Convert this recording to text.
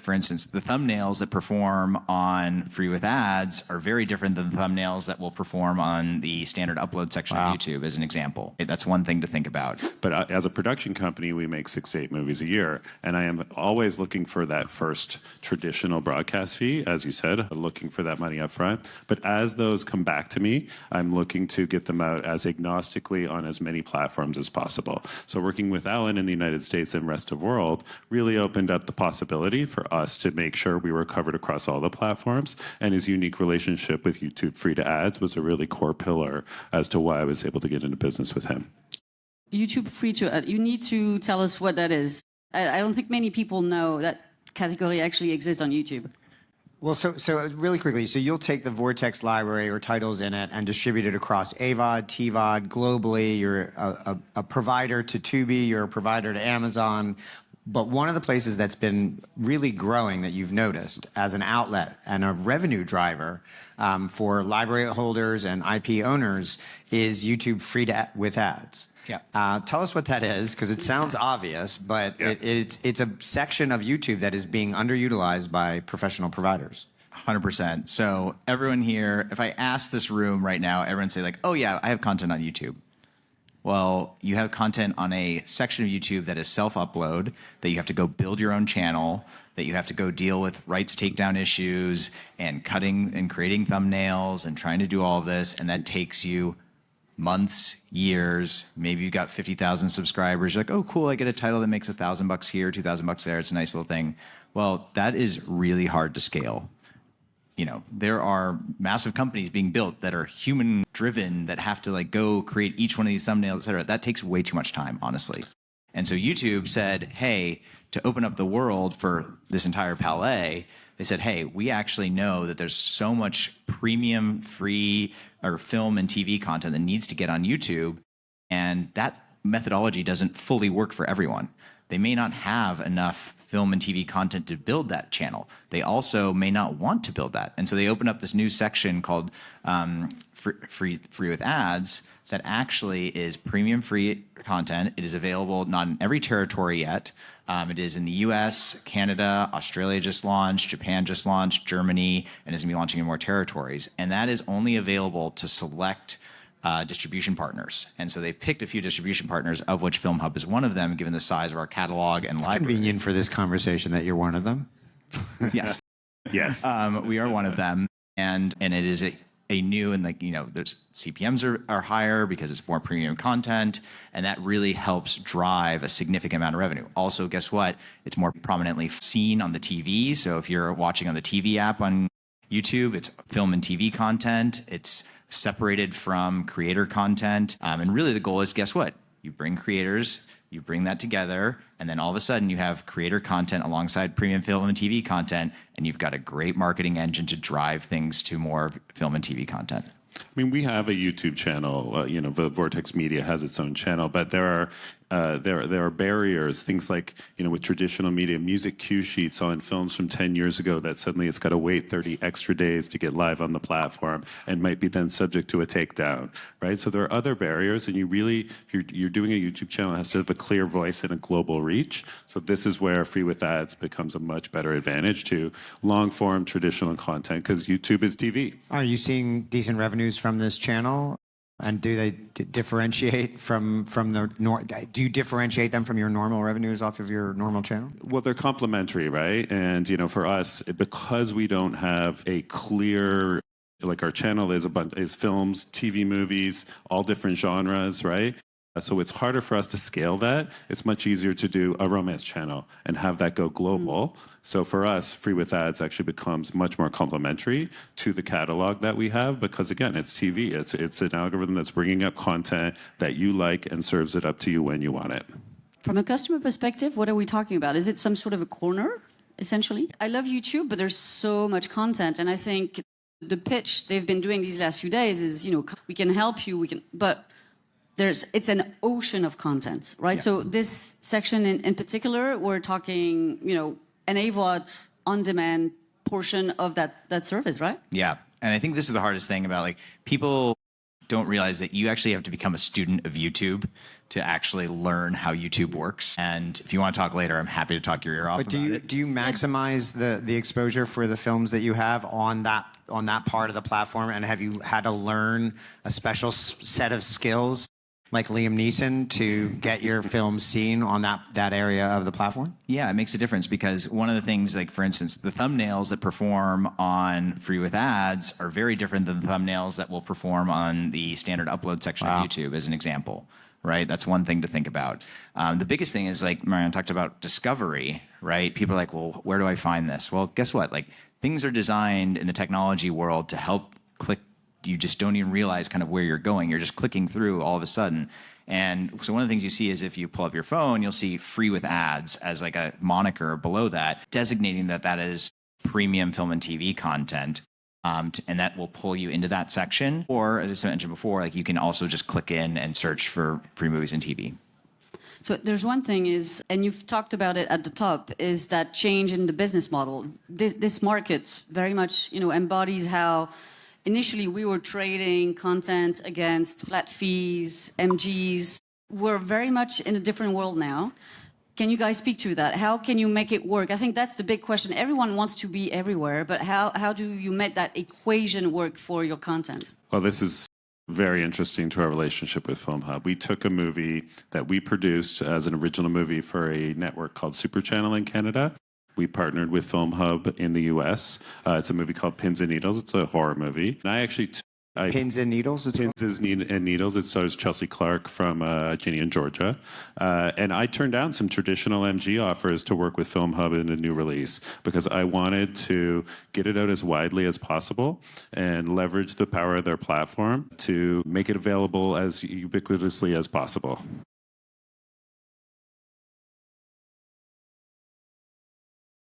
for instance, the thumbnails that perform on Free with Ads are very different than the thumbnails that will perform on the standard upload section of YouTube, as an example. That's one thing to think about. But as a production company, we make 6 to 8 movies a year, and I am always looking for that first traditional broadcast fee, as you said, looking for that money up front. But as those come back to me, I'm looking to get them out as agnostically on as many platforms as possible. So working with Alan in the United States and rest of the world really opened up the possibility for us to make sure we were covered across all the platforms, and his unique relationship with YouTube Free to Ads was a really core pillar as to why I was able to get into business with him. YouTube Free to Ads, you need to tell us what that is. I don't think many people know that category actually exists on YouTube. Well, so really quickly, so you'll take the Vortex library or titles in it and distribute it across AVOD, TVOD, globally. You're a provider to Tubi, you're a provider to Amazon. But one of the places that's been really growing that you've noticed as an outlet and a revenue driver for library holders and IP owners is YouTube Free to with Ads. Yeah. Tell us what that is, because it sounds obvious, but it's a section of YouTube that is being underutilized by professional providers. 100%. So everyone here, if I ask this room right now, everyone say like, oh yeah, I have content on YouTube. Well, you have content on a section of YouTube that is self-upload, that you have to go build your own channel, that you have to go deal with rights takedown issues and cutting and creating thumbnails and trying to do all of this, and that takes you months, years. Maybe you got 50,000 subscribers. You're like, oh, cool, I get a title that makes $1,000 here, $2,000 there. It's a nice little thing. Well, that is really hard to scale. You know, there are massive companies being built that are human driven that have to like go create each one of these thumbnails, et cetera. That takes way too much time, honestly. And so YouTube said, hey, to open up the world for this entire palette, they said, hey, we actually know that there's so much premium free or film and TV content that needs to get on YouTube, and that methodology doesn't fully work for everyone. They may not have enough film and TV content to build that channel. They also may not want to build that. And so they opened up this new section called free with Ads that actually is premium free content. It is available not in every territory yet. It is in the US, Canada, Australia just launched, Japan just launched, Germany, and is going to be launching in more territories. And that is only available to select distribution partners. And so they've picked a few distribution partners, of which Film Hub is one of them, given the size of our catalog and library. It's convenient for this conversation that you're one of them. Yes. Yes. We are one of them. And it is a new, and like, you know, there's CPMs are higher because it's more premium content, and that really helps drive a significant amount of revenue. Also, guess what? It's more prominently seen on the TV. So if you're watching on the TV app on YouTube, it's film and TV content. It's separated from creator content. And really the goal is, guess what? You bring creators, you bring that together, and then all of a sudden you have creator content alongside premium film and TV content, and you've got a great marketing engine to drive things to more film and TV content. I mean, we have a YouTube channel. You know, the Vortex Media has its own channel, but there are barriers. Things like, you know, with traditional media, music cue sheets on films from 10 years ago that suddenly it's got to wait 30 extra days to get live on the platform and might be then subject to a takedown, right? So there are other barriers, and you really, if you're doing a YouTube channel, it has to have a clear voice and a global reach. So this is where Free with Ads becomes a much better advantage to long-form traditional content, because YouTube is TV. Are you seeing decent revenues from this channel? And do they differentiate from the do you differentiate them from your normal revenues off of your normal channel? Well, they're complementary, right? And you know, for us, because we don't have a clear, like, our channel is films, TV, movies, all different genres, right? So it's harder for us to scale that. It's much easier to do a romance channel and have that go global. So for us, Free with Ads actually becomes much more complementary to the catalog that we have, because again, it's TV. It's an algorithm that's bringing up content that you like and serves it up to you when you want it. From a customer perspective, what are we talking about? Is it some sort of a corner, essentially? I love YouTube, but there's so much content, and I think the pitch they've been doing these last few days is, you know, we can help you, but it's an ocean of content, right? Yeah. So this section in particular, we're talking, you know, an AVOD on-demand portion of that service, right? Yeah, and I think this is the hardest thing about, like, people don't realize that you actually have to become a student of YouTube to actually learn how YouTube works. And if you want to talk later, I'm happy to talk your ear off But about it. do you maximize the exposure for the films that you have on that part of the platform? And have you had to learn a special set of skills like Liam Neeson to get your film seen on that area of the platform? Yeah, it makes a difference because one of the things, like for instance, the thumbnails that perform on Free with Ads are very different than the thumbnails that will perform on the standard upload section of YouTube, as an example, right? That's one thing to think about. The biggest thing is, like Marianne talked about, discovery, right? People are like, well, where do I find this? Well, guess what? Like, things are designed in the technology world to help click. You just don't even realize kind of where you're going. You're just clicking through all of a sudden. And so one of the things you see is if you pull up your phone, you'll see Free with Ads as like a moniker below that, designating that that is premium film and TV content. And that will pull you into that section. Or, as I mentioned before, like you can also just click in and search for free movies and TV. So there's one thing is, and you've talked about it at the top, is that change in the business model. This market very much, embodies how initially we were trading content against flat fees, MGs. We're very much in a different world now. Can you guys speak to that? How can you make it work? I think that's the big question. Everyone wants to be everywhere, but how do you make that equation work for your content? Well, this is very interesting to our relationship with Film Hub. We took a movie that we produced as an original movie for a network called Super Channel in Canada. We partnered with Film Hub in the US. It's a movie called Pins and Needles. It's a horror movie. And I actually... Pins and Needles? Pins and Needles. It stars Chelsea Clark from Ginny in Georgia. And I turned down some traditional MG offers to work with Film Hub in a new release because I wanted to get it out as widely as possible and leverage the power of their platform to make it available as ubiquitously as possible.